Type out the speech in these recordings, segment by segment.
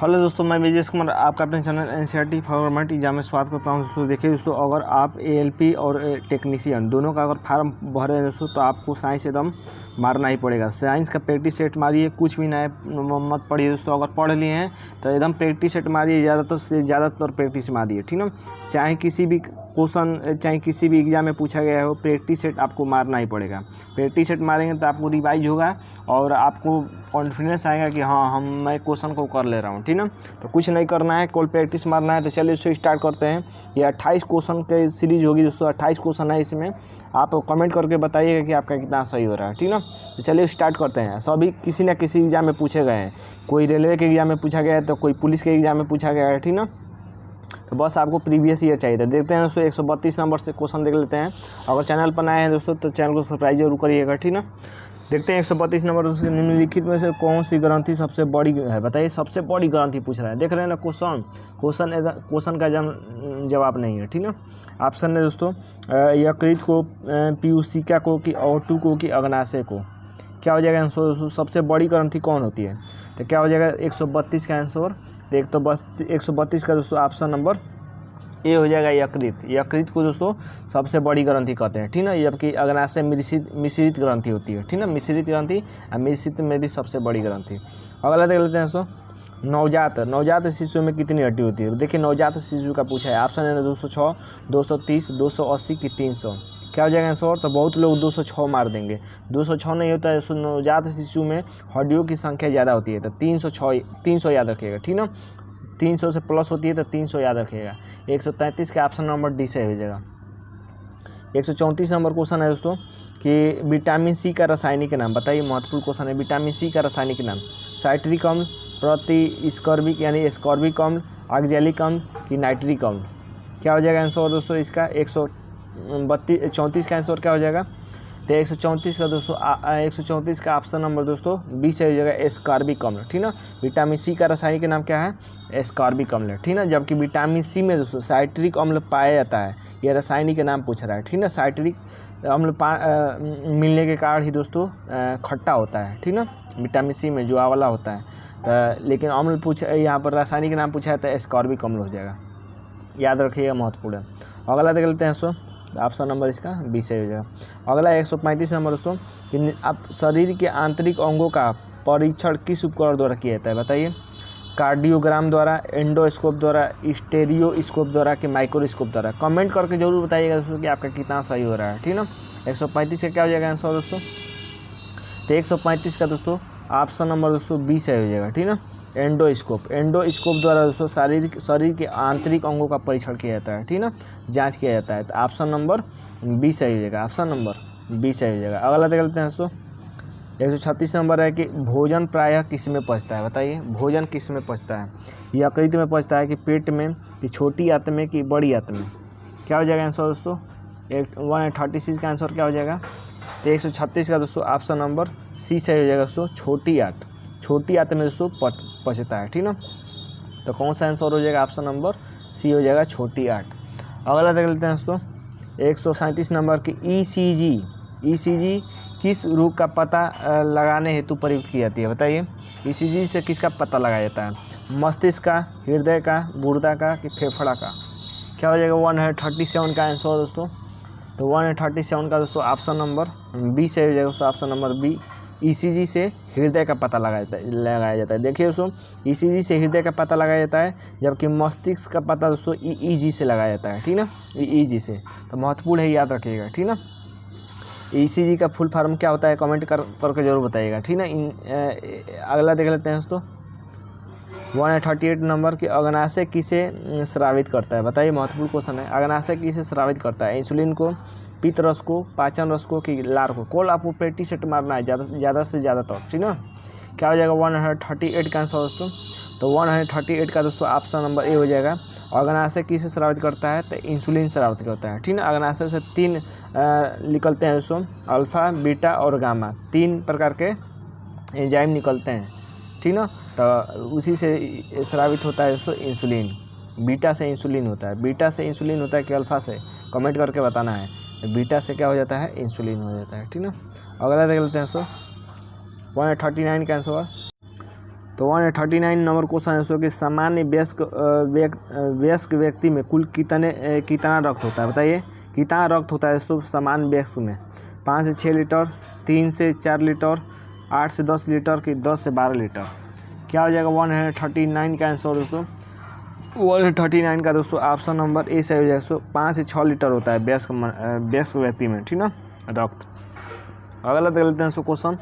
Hello दोस्तों, मैं विजय कुमार आपका अपने channel NCERT for government exam में स्वागत करता हूं। दोस्तों देखिए दोस्तों, अगर आप एएलपी और टेक्नीशियन दोनों का अगर फार्म भरे हैं दोस्तों, तो आपको साइंस एकदम मारना ही पड़ेगा। साइंस का प्रैक्टिस सेट मारिए, कुछ भी नया मत पढ़िए दोस्तों। अगर पढ़ लिए हैं तो एकदम प्रैक्टिस सेट मारिए, ज़्यादातर से ज़्यादातर प्रैक्टिस मारिए, ठीक ना। चाहे किसी भी क्वेश्चन, चाहे किसी भी एग्जाम में पूछा गया हो, प्रैक्टिस सेट आपको मारना ही पड़ेगा। प्रैक्टिस सेट मारेंगे तो आपको रिवाइज होगा और आपको कॉन्फिडेंस आएगा कि हाँ मैं क्वेश्चन को कर ले रहा हूँ, ठीक ना। तो कुछ नहीं करना है, केवल प्रैक्टिस मारना है। तो चलिए इससे स्टार्ट करते हैं। ये 28 क्वेश्चन की सीरीज होगी दोस्तों। 28 क्वेश्चन है इसमें। आप कमेंट करके बताइएगा कि आपका कितना सही हो रहा है, ठीक ना। तो चलिए स्टार्ट करते हैं। सभी किसी न किसी एग्जाम में पूछे गए हैं। कोई रेलवे के एग्जाम में पूछा गया है, तो कोई पुलिस के एग्जाम में पूछा गया है, ठीक ना। तो बस आपको प्रीवियस ईयर चाहिए था। देखते हैं दोस्तों, 132 नंबर से क्वेश्चन देख लेते हैं। अगर चैनल पर नए हैं दोस्तों तो चैनल को सब्सक्राइब जरूर करिएगा, ठीक ना। देखते हैं 132 नंबर उसके निम्नलिखित में से कौन सी ग्रंथि सबसे बड़ी है, बताइए। सबसे बड़ी ग्रंथि पूछ रहा है, देख रहे हैं ना क्वेश्चन का जवाब नहीं है, ठीक ना। ऑप्शन है दोस्तों, यकृत को, पीयूषिका को, कि ओटू को, कि अग्नाशय को। क्या हो जाएगा आंसर दोस्तों? सबसे बड़ी ग्रंथि कौन होती है? तो क्या हो जाएगा 132 का आंसर? तो एक तो बस 132 का दोस्तों ऑप्शन नंबर ए हो जाएगा, यकृत। यकृत को दोस्तों सबसे बड़ी ग्रंथि कहते हैं, ठीक ना। जबकि अग्नाशय मिश्रित ग्रंथि होती है, ठीक ना। मिश्रित ग्रंथि और मिश्रित में भी सबसे बड़ी ग्रंथि। अगला देख लेते हैं दोस्तों, नवजात शिशु में कितनी हड्डी होती है? देखिए नवजात शिशु का पूछा है। ऑप्शन है 206, 230, 280 कि 300। क्या हो जाएगा आंसर? तो बहुत लोग 206 मार देंगे। 206 नहीं होता है। नवजात शिशु में हड्डियों की संख्या ज़्यादा होती है, तो 300 याद रखिएगा, ठीक ना। 300 से प्लस होती है तो 300 याद रखिएगा। 133 का ऑप्शन नंबर डी से हो जाएगा। 134 नंबर क्वेश्चन है दोस्तों कि विटामिन सी का रासायनिक नाम बताइए। महत्वपूर्ण क्वेश्चन है। विटामिन सी का रासायनिक नाम, साइट्रिक अम्ल, प्रतिस्कर्बिक यानी स्कॉर्बिक अम्ल, ऑक्जेलिक अम्ल कि नाइट्रिक अम्ल। क्या हो जाएगा आंसर दोस्तों इसका? 134 का आंसर क्या हो जाएगा? तो 134 का दोस्तों 134 का ऑप्शन नंबर दोस्तों 20 से हो जाएगा, एस्कॉर्बिक अम्ल, ठीक ना। विटामिन सी का रासायनिक नाम क्या है? एस्कॉर्बिक अम्ल, ठीक ना। जबकि विटामिन सी में दोस्तों साइट्रिक अम्ल पाया जाता है। यह रासायनिक के नाम पूछ रहा है, ठीक ना। साइट्रिक अम्ल मिलने के कारण ही दोस्तों खट्टा होता है, ठीक ना। विटामिन सी में जो आंवला होता है, तो लेकिन अम्ल यहाँ पर रासायनिक नाम पूछा है तो एस्कॉर्बिक अम्ल हो जाएगा, याद रखिएगा, महत्वपूर्ण है। अगला देख लेते हैं दोस्तों, ऑप्शन नंबर इसका 20 से हो जाएगा। अगला 135 नंबर दोस्तों कि आप शरीर के आंतरिक अंगों का परीक्षण किस उपकरण द्वारा किया जाता है बताइए। कार्डियोग्राम द्वारा, एंडोस्कोप द्वारा, स्टेरियोस्कोप द्वारा कि माइक्रोस्कोप द्वारा। कमेंट करके जरूर बताइएगा दोस्तों कि आपका कितना सही हो रहा है, ठीक ना। 135 का क्या हो जाएगा आंसर दोस्तों? तो 135 का दोस्तों ऑप्शन नंबर दोस्तों 20 से हो जाएगा, ठीक ना। एंडोस्कोप द्वारा दोस्तों शरीर के आंतरिक अंगों का परीक्षण किया जाता है, ठीक ना, जांच किया जाता है। तो ऑप्शन नंबर 20 सही हो जाएगा, ऑप्शन नंबर 20 सही हो जाएगा। अगला देख लेते हैं दोस्तों, 136 नंबर है कि भोजन प्रायः किस में पचता है बताइए। भोजन किस में पचता है? यकृत में पचता है कि पेट में, कि छोटी आंत में, कि बड़ी आंत में। क्या हो जाएगा आंसर दोस्तों? 136 का आंसर क्या हो जाएगा? तो 136 का दोस्तों ऑप्शन नंबर सी सही हो जाएगा दोस्तों, छोटी आंत में दोस्तों पचता है, ठीक ना। तो कौन सा आंसर हो जाएगा? ऑप्शन नंबर सी हो जाएगा, छोटी आंत। अगला देख लेते हैं दोस्तों, 137 नंबर की ईसीजी किस रोग का पता लगाने हेतु प्रयुक्त की जाती है बताइए। ईसीजी से किसका पता लगाया जाता है? मस्तिष्क का, हृदय का, गुर्दा का कि फेफड़ा का। क्या हो जाएगा? 137 का आंसर दोस्तों। तो 137 का दोस्तों ऑप्शन नंबर बी से हो जाएगा दोस्तों, ऑप्शन नंबर बी। ईसीजी से हृदय का पता लगाया जाता है। देखिए दोस्तों, ईसीजी से हृदय का पता लगाया जाता है, जबकि मस्तिष्क का पता दोस्तों ईईजी से लगाया जाता है, ठीक ना, ईईजी से। तो महत्वपूर्ण है, याद रखिएगा, ठीक ना। ईसीजी का फुल फॉर्म क्या होता है? कमेंट करके जरूर बताइएगा, ठीक ना। अगला देख लेते हैं दोस्तों, 138 नंबर की अग्नाशय किसे स्रावित करता है बताइए। महत्वपूर्ण क्वेश्चन है। अग्नाशय किसे स्रावित करता है? इंसुलिन को, पित्त रस को, पाचन रस को कि लार को। कॉल आपको प्रैक्टिस सेट मारना है ज़्यादा से ज़्यादा तक, ठीक ना। क्या हो जाएगा? 138 का आंसर दोस्तों। तो 138 का दोस्तों ऑप्शन नंबर ए हो जाएगा। अग्नाशय किसे स्रावित करता है? तो इंसुलिन स्रावित करता है, ठीक ना। अग्नाशय से 3 निकलते हैं दोस्तों, अल्फा, बीटा और गामा। 3 प्रकार के एंजाइम निकलते हैं, ठीक ना। तो उसी से स्रावित होता है दोस्तों इंसुलिन। बीटा से इंसुलिन होता है कि अल्फा से? कमेंट करके बताना है। बीटा से क्या हो जाता है? इंसुलिन हो जाता है, ठीक ना। अगला देख लेते हैं दोस्तों, 139 का आंसर। तो 139 नंबर क्वेश्चन है दोस्तों कि सामान्य वयस्क व्यक्ति में कुल कितना रक्त होता है, बताइए कितना रक्त होता है दोस्तों सामान्य वयस्क में। 5 से 6 लीटर, 3 से 4 लीटर, 8 से 10 लीटर कि 10 से 12 लीटर। क्या हो जाएगा 139 का आंसर दोस्तों। 139 का दोस्तों ऑप्शन नंबर ए सही हो जाएगा दोस्तों। 5 से 6 लीटर होता है वयस्क व्यक्ति में, ठीक ना, रक्त। अगला देख लेते हैं दोस्तों क्वेश्चन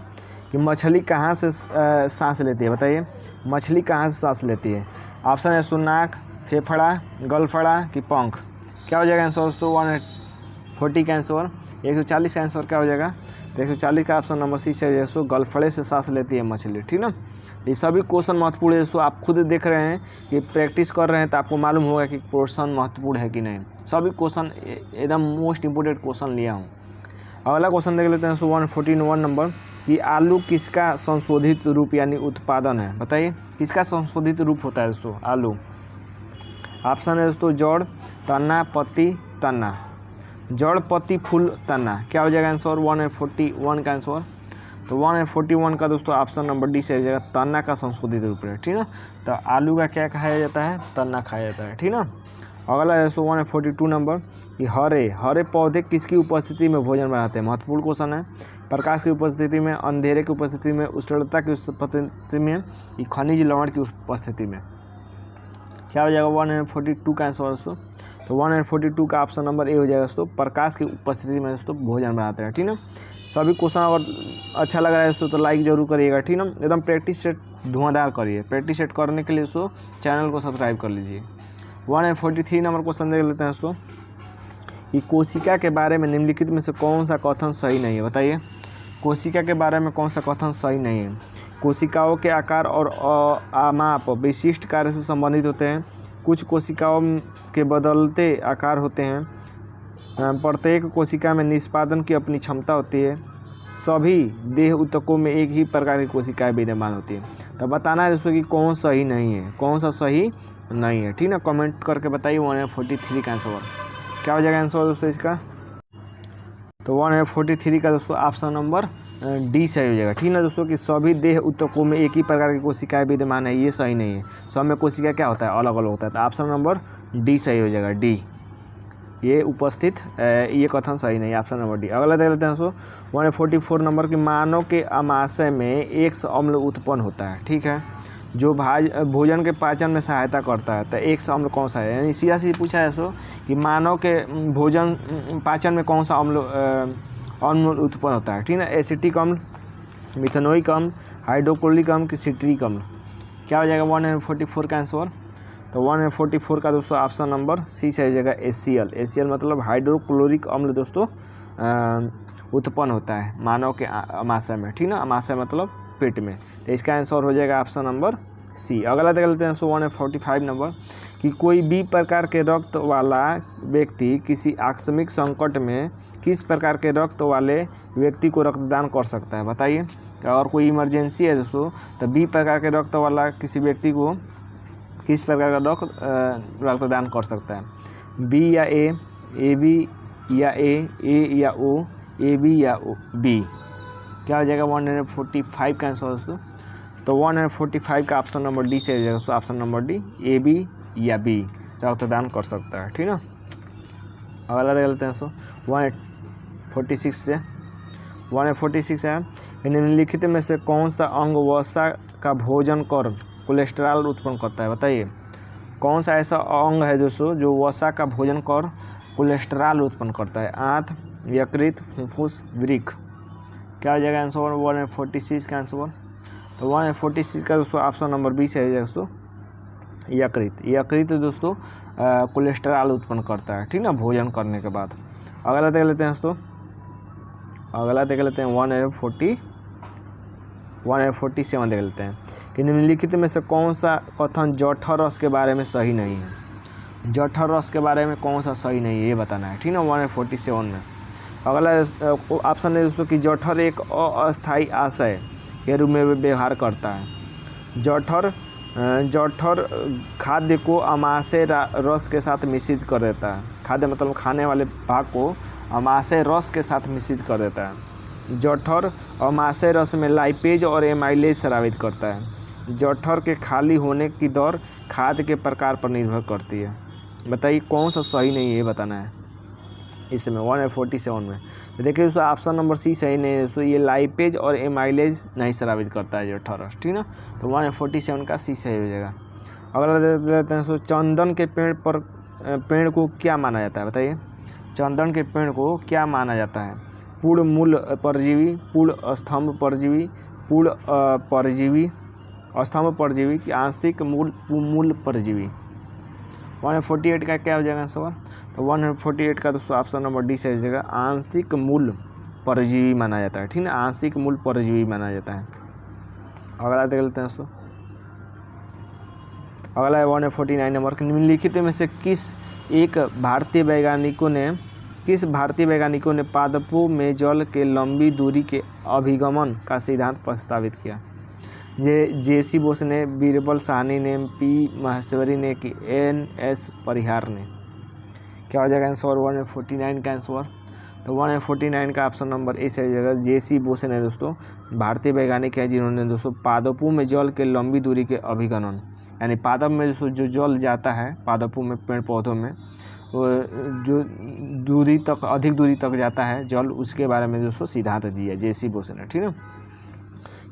कि मछली कहाँ से सांस लेती है, बताइए मछली कहाँ से सांस लेती है। ऑप्शन है दोस्तों नाक, फेफड़ा, गलफड़ा कि पंख। क्या हो जाएगा आंसर दोस्तों 140 का आंसर। 140 का आंसर क्या हो जाएगा, तो 140 का ऑप्शन नंबर सी से हो जाएगा दोस्तों, गलफड़े से सांस लेती है मछली, ठीक ना। ये सभी क्वेश्चन महत्वपूर्ण है दोस्तों, आप खुद देख रहे हैं कि प्रैक्टिस कर रहे हैं तो आपको मालूम होगा कि क्वेश्चन महत्वपूर्ण है कि नहीं। सभी क्वेश्चन एकदम मोस्ट इंपोर्टेंट क्वेश्चन लिया हूँ। अगला क्वेश्चन देख लेते हैं दोस्तों 141 नंबर कि आलू किसका संशोधित रूप यानी उत्पादन है, बताइए किसका संशोधित रूप होता है दोस्तों आलू। ऑप्शन है दोस्तों जड़, तना, पत्ती, तना। जड़, पत्ती, फूल, तना। क्या हो जाएगा आंसर 141 का आंसर। तो 141 का दोस्तों ऑप्शन नंबर डी से हो जाएगा, तना का संशोधित रूप है, ठीक ना। तो आलू का क्या खाया जाता है, तना खाया जाता है, ठीक ना। अगला है दोस्तों 142 नंबर कि हरे पौधे किसकी उपस्थिति में भोजन बनाते हैं। महत्वपूर्ण क्वेश्चन है। प्रकाश की उपस्थिति में, अंधेरे की उपस्थिति में, उष्णता की उपस्थिति में, खनिज लवण की उपस्थिति में। क्या हो जाएगा 142 का आंसर दोस्तों। तो 142 का ऑप्शन नंबर ए हो जाएगा दोस्तों, प्रकाश की उपस्थिति में दोस्तों भोजन बनाते हैं, ठीक ना। सभी क्वेश्चन अगर अच्छा लग रहा है दोस्तों तो लाइक जरूर करिएगा, ठीक ना। एकदम प्रैक्टिस सेट धुआंधार करिए। प्रैक्टिस सेट करने के लिए दोस्तों चैनल को सब्सक्राइब कर लीजिए। 143 नंबर क्वेश्चन देख लेते हैं दोस्तों कि कोशिका के बारे में निम्नलिखित में से कौन सा कथन सही नहीं है, बताइए कोशिका के बारे में कौन सा कथन सही नहीं है। कोशिकाओं के आकार और माप विशिष्ट कार्य से संबंधित होते हैं। कुछ कोशिकाओं के बदलते आकार होते हैं। प्रत्येक कोशिका में निष्पादन की अपनी क्षमता होती है। सभी देह ऊतकों में एक ही प्रकार की कोशिकाएं विद्यमान होती है। तो बताना है दोस्तों कि कौन सही नहीं है, कौन सा सही नहीं है, ठीक ना। कमेंट करके बताइए 143 का आंसर क्या हो जाएगा आंसर दोस्तों इसका। तो 143 का दोस्तों ऑप्शन नंबर डी सही हो जाएगा, ठीक ना दोस्तों कि सभी देह ऊतकों में एक ही प्रकार की कोशिकाएं विद्यमान है, ये सही नहीं है। सब में कोशिका क्या होता है, अलग अलग होता है। तो ऑप्शन नंबर डी सही हो जाएगा, डी ये उपस्थित ये कथन सही नहीं है, ऑप्शन नंबर डी। अगला देख लेते हैं दोस्तों 144 नंबर कि मानव के आमाशय में एक्स अम्ल उत्पन्न होता है, ठीक है, जो भोजन के पाचन में सहायता करता है। तो एक्स अम्ल कौन सा है, यानी सीधा सीधा पूछा है दोस्तों कि मानव के भोजन पाचन में कौन सा अम्ल उत्पन्न होता है, ठीक ना। एसिटिक अम्ल, मिथेनोइक अम्ल, हाइड्रोक्लोरिक अम्ल कि सिट्रिक अम्ल। क्या हो जाएगा 144 का आंसर। तो 144 का दोस्तों ऑप्शन नंबर सी से हो जाएगा HCl। HCl मतलब हाइड्रोक्लोरिक अम्ल दोस्तों उत्पन्न होता है मानव के आमाशय में, ठीक ना। आमाशय मतलब पेट में। तो इसका आंसर हो जाएगा ऑप्शन नंबर सी। अगला देख लेते हैं 145 नंबर कि कोई भी प्रकार के रक्त वाला व्यक्ति किसी आकस्मिक संकट में किस प्रकार के रक्त वाले व्यक्ति को रक्तदान कर सकता है, बताइए। अगर कोई इमरजेंसी है दोस्तों तो बी प्रकार के रक्त वाला किसी व्यक्ति को किस प्रकार का रक्तदान कर सकता है, बी या ए बी या ए या ओ, ए बी या बी। क्या हो जाएगा 145 का आंसर दोस्तों। तो 145 का ऑप्शन नंबर डी से हो जाएगा दोस्तों, option number D A B या बी रक्तदान कर सकता है, ठीक ना। अगला देख लेते हैं दोस्तों 146 से 146 है निम्नलिखित में से कौन सा अंग वसा का भोजन कर कोलेस्ट्रॉल उत्पन्न करता है, बताइए कौन सा ऐसा अंग है दोस्तों जो वसा का भोजन कर कोलेस्ट्रॉल उत्पन्न करता है। आंत, यकृत, फुफ्फुस, वृक्क। क्या हो जाएगा आंसर 146 का आंसर। तो 146 का दोस्तों ऑप्शन नंबर बी से हो जाएगा दोस्तों यकृत। यकृत दोस्तों कोलेस्ट्रॉल उत्पन्न करता है, ठीक ना, भोजन करने के बाद। अगला देख लेते हैं दोस्तों, अगला देख लेते हैं 147 देख लेते हैं कि निम्नलिखित में से कौन सा कथन जठर रस के बारे में सही नहीं है। जठर रस के बारे में कौन सा सही नहीं है ये बताना है, ठीक ना। 147 में अगला ऑप्शन है दोस्तों कि जठर एक अस्थायी आशय के रूप में व्यवहार करता है। जठर खाद्य को अमाशय रस के साथ मिश्रित कर देता है। खाद्य मतलब खाने वाले भाग को अमाशय रस के साथ मिश्रित कर देता है। जठर अमाशय रस में लाइपेज और एमाइलेज स्रावित करता है। जठर के खाली होने की दर खाद्य के प्रकार पर निर्भर करती है। बताइए कौन सा सही नहीं है, ये बताना है इसमें 147 में। तो देखिए दोस्तों ऑप्शन नंबर सी सही नहीं है दोस्तों, ये लाइपेज और एमाइलेज नहीं स्रावित करता है जठर, ठीक ना। तो 147 का सी सही हो जाएगा। अगला देख लेते हैं दोस्तों, चंदन के पेड़ को क्या माना जाता है, बताइए चंदन के पेड़ को क्या माना जाता है? पूर्ण मूल परजीवी, पूर्ण स्तंभ परजीवी, पूर्ण परजीवी, स्तंभ परजीवी कि आंशिक मूल परजीवी। 148 का क्या हो जाएगा सवाल? तो 148 का दोस्तों ऑप्शन नंबर डी से हो जाएगा, आंशिक मूल परजीवी माना जाता है, ठीक ना, आंशिक मूल परजीवी माना जाता है। अगला देख लेते हैं दोस्तों, अगला है 149 नंबर, निम्नलिखित में से किस भारतीय वैज्ञानिकों ने पादपों में जल के लंबी दूरी के अभिगमन का सिद्धांत प्रस्तावित किया? जेसी बोस ने, बीरबल साहनी ने, पी माहेश्वरी ने कि NS परिहार ने। क्या हो जाएगा आंसर 149 का आंसर? तो 149 का ऑप्शन नंबर ए से हो जाएगा, जेसी बोस ने दोस्तों भारतीय वैज्ञानिक है जिन्होंने दोस्तों पादपों में जल के लंबी दूरी के अभिगमन, यानी पादप में दोस्तों जो जल जाता है पादपों में, पेड़ पौधों में, वो जो दूरी तक, अधिक दूरी तक जाता है जल, उसके बारे में दोस्तों सिद्धांत दिया जेसी बोस ने, ठीक है।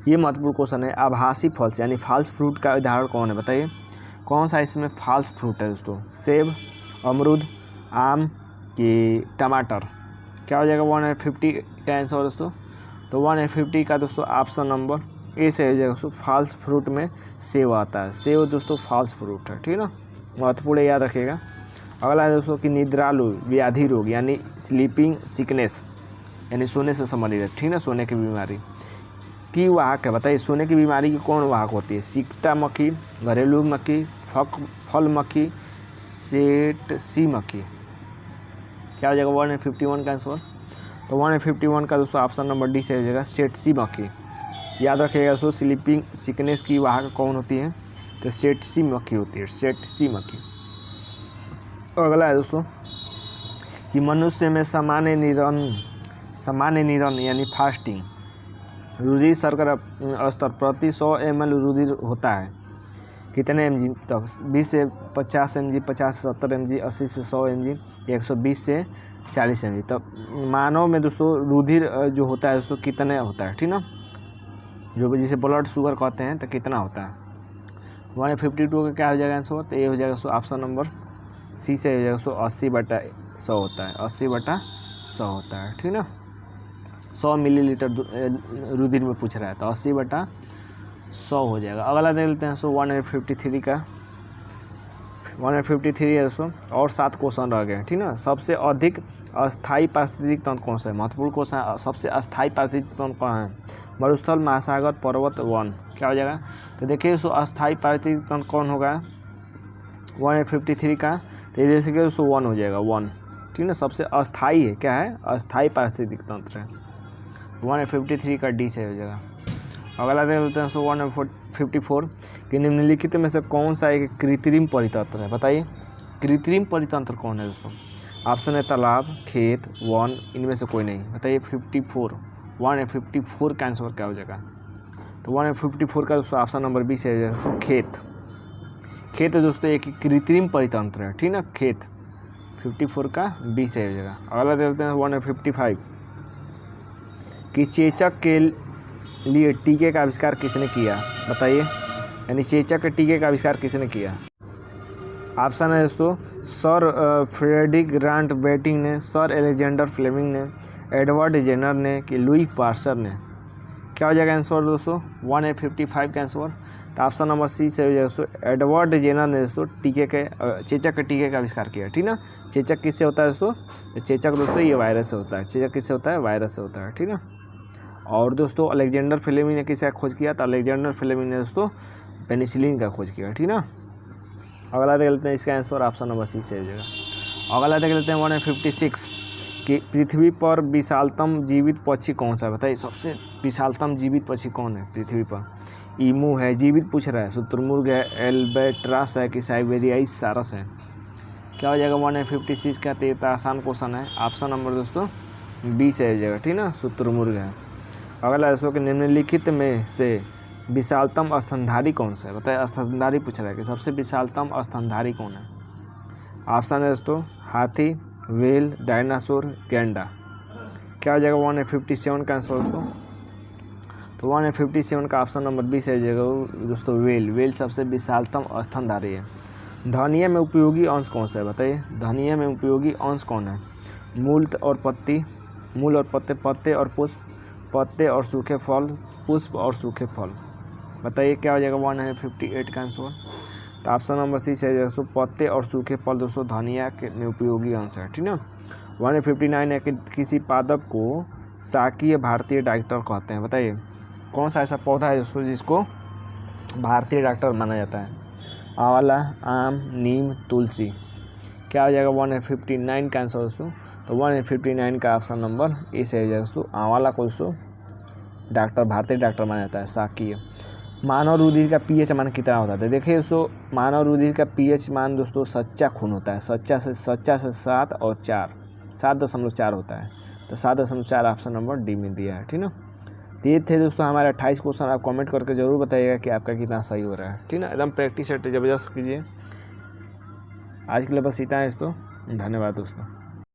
ये महत्वपूर्ण क्वेश्चन है। आभासी फल यानी फॉल्स फ्रूट का उदाहरण कौन है, बताइए कौन सा इसमें फॉल्स फ्रूट है दोस्तों? सेब, अमरूद, आम कि टमाटर? क्या हो जाएगा 150 का आंसर दोस्तों? तो 150 का दोस्तों ऑप्शन नंबर ए से हो जाएगा दोस्तों, फॉल्स फ्रूट में सेब आता है। सेब दोस्तों फॉल्स फ्रूट है, ठीक है ना, महत्वपूर्ण याद रखिएगा। अगला है दोस्तों कि निद्रालु व्याधि रोग यानी स्लीपिंग सिकनेस, यानी सोने से संबंधित है, ठीक ना, सोने की बीमारी की वाहक है। बताइए सोने की बीमारी की कौन वाहक होती है? सिकटा मक्खी, घरेलू मक्खी, फल मक्खी, सेटसी मक्खी? क्या हो जाएगा 151 का आंसर? तो 151 का दोस्तों ऑप्शन नंबर डी से हो जाएगा, सेटसी मक्खी। याद रखिएगा दोस्तों, स्लीपिंग सिकनेस की वाहक कौन होती है? तो सेटसी मक्खी होती है, सेटसी मक्खी। अगला है दोस्तों कि मनुष्य में सामान्य निरन यानी फास्टिंग रुधिर शर्करा स्तर प्रति 100 ml रुधिर होता है कितने mg तक? 20 से 50 mg, 50 से 70 mg, 80 से 100 mg, 120 से 40 mg। तब मानव में दोस्तों रुधिर जो होता है दोस्तों कितने होता है, ठीक ना, जो जिसे ब्लड शुगर कहते हैं, तो कितना होता है? 152 का क्या हो जाएगा आंसर? तो ये हो जाएगा दोस्तों ऑप्शन नंबर सी से हो जाएगा दोस्तों, 80/100 होता है, 80/100 होता है, ठीक ना। 100 मिलीलीटर रुधिर में पूछ रहा है, तो 80/100 हो जाएगा। अगला देख लेते हैं दोस्तों 153 का। 153 है दोस्तों, और 7 क्वेश्चन रह गए, ठीक ना। सबसे अधिक अस्थायी पारिस्थितिक तंत्र कौन सा है? महत्वपूर्ण क्वेश्चन। सबसे अस्थायी पारिस्थितिक तंत्र कौन है? मरुस्थल, महासागर, पर्वत, वन? क्या हो जाएगा? तो देखिए दोस्तों अस्थायी पारिस्थितिक तंत्र कौन होगा 153 का? तो जैसे कि दोस्तों 1 हो जाएगा, 1, ठीक ना। सबसे अस्थायी है, क्या है? अस्थायी पारिस्थितिक तंत्र है। 153 का डी से हो जाएगा। अगला देख लेते हैं 154 कि निम्नलिखित में से कौन सा एक कृत्रिम परितंत्र है? बताइए कृत्रिम परितंत्र कौन है दोस्तों? ऑप्शन है तालाब, खेत, वन, इनमें से कोई नहीं। बताइए 154 का आंसर क्या हो जाएगा? तो 154 का दोस्तों ऑप्शन नंबर बी से हो जाएगा दोस्तों, खेत दोस्तों एक कृत्रिम परितंत्र है, ठीक ना, खेत। 54 का बी से हो जाएगा। अगला देखते हैं 155 कि चेचक के लिए टीके का आविष्कार किसने किया? बताइए, यानी चेचक के टीके का आविष्कार किसने किया? ऑप्शन है दोस्तों सर फ्रेडरिक ग्रांट बेटिंग ने, सर अलेक्जेंडर फ्लेमिंग ने, एडवर्ड जेनर ने कि लुई पास्चर ने? क्या हो जाएगा आंसर दोस्तों 155 का आंसर? तो ऑप्शन नंबर सी से हो जाएगा दोस्तों, एडवर्ड जेनर ने दोस्तों चेचक के टीके का आविष्कार किया, ठीक ना। चेचक किससे होता है दोस्तों? चेचक दोस्तों ये वायरस से होता है। चेचक किससे होता है? वायरस से होता है, ठीक ना। और दोस्तों अलेक्जेंडर फ्लेमिंग ने किसका खोज किया? तो अलेक्जेंडर फ्लेमिंग ने दोस्तों पेनिसिलिन का खोज किया, ठीक ना। अगला देख लेते हैं, इसका आंसर ऑप्शन नंबर सी से हो जाएगा। अगला देख लेते हैं 156 कि पृथ्वी पर विशालतम जीवित पक्षी कौन सा है? बताइए सबसे विशालतम जीवित पक्षी कौन है पृथ्वी पर? ईमू है, जीवित पूछ रहा है, शुतुरमुर्ग है, एल्बेट्रस है कि साइबेरियाई सारस है? क्या हो जाएगा 156 का? तो आसान क्वेश्चन है, ऑप्शन नंबर दोस्तों बी से हो जाएगा, ठीक ना, शुतुरमुर्ग है। अगला दोस्तों कि निम्नलिखित में से विशालतम स्तनधारी कौन सा है? बताइए, स्तनधारी पूछ रहा है कि सबसे विशालतम स्तनधारी कौन है? ऑप्शन है दोस्तों हाथी, व्हेल, डायनासोर, गैंडा। क्या हो जाएगा 157 का आंसर दोस्तों? तो 157 का ऑप्शन नंबर 20 है जाएगा दोस्तों व्हेल। व्हेल सबसे विशालतम स्तनधारी है। धनिया में उपयोगी अंश कौन सा है? बताइए, धनिया में उपयोगी अंश कौन है? मूल और पत्ती, मूल और पत्ते, पत्ते और पुष्प, पत्ते और सूखे फल, पुष्प और सूखे फल। बताइए क्या हो जाएगा 158 का आंसर? तो ऑप्शन नंबर सी है दोस्तों पत्ते और सूखे फल दोस्तों धनिया के में उपयोगी अंश है। ठीक है। 159 है कि किसी पादप को शाकीय भारतीय डॉक्टर कहते हैं। बताइए कौन सा ऐसा पौधा है दोस्तों जिसको भारतीय डॉक्टर माना जाता है? आंवला, आम, नीम, तुलसी। क्या हो जाएगा 159 का आंसर दोस्तों? तो 159 का ऑप्शन नंबर ए से है दोस्तों आंवला को दोस्तों डॉक्टर भारतीय डॉक्टर माना जाता है शाकीय। मानव रुधिर का पीएच मान कितना होता है? देखिए दोस्तों मानव रुधिर का पीएच मान दोस्तों सच्चा खून होता है, सच्चा से 7 और 4, 7.4 होता है। तो 7.4 ऑप्शन नंबर डी में दिया है। ठीक ना। तो ये थे दोस्तों हमारे 28 क्वेश्चन। आप कमेंट करके ज़रूर बताइएगा कि आपका कितना सही हो रहा है। ठीक ना, एकदम प्रैक्टिस ज़बरदस्त कीजिए। आज के लिए बस इतना है दोस्तों, धन्यवाद दोस्तों।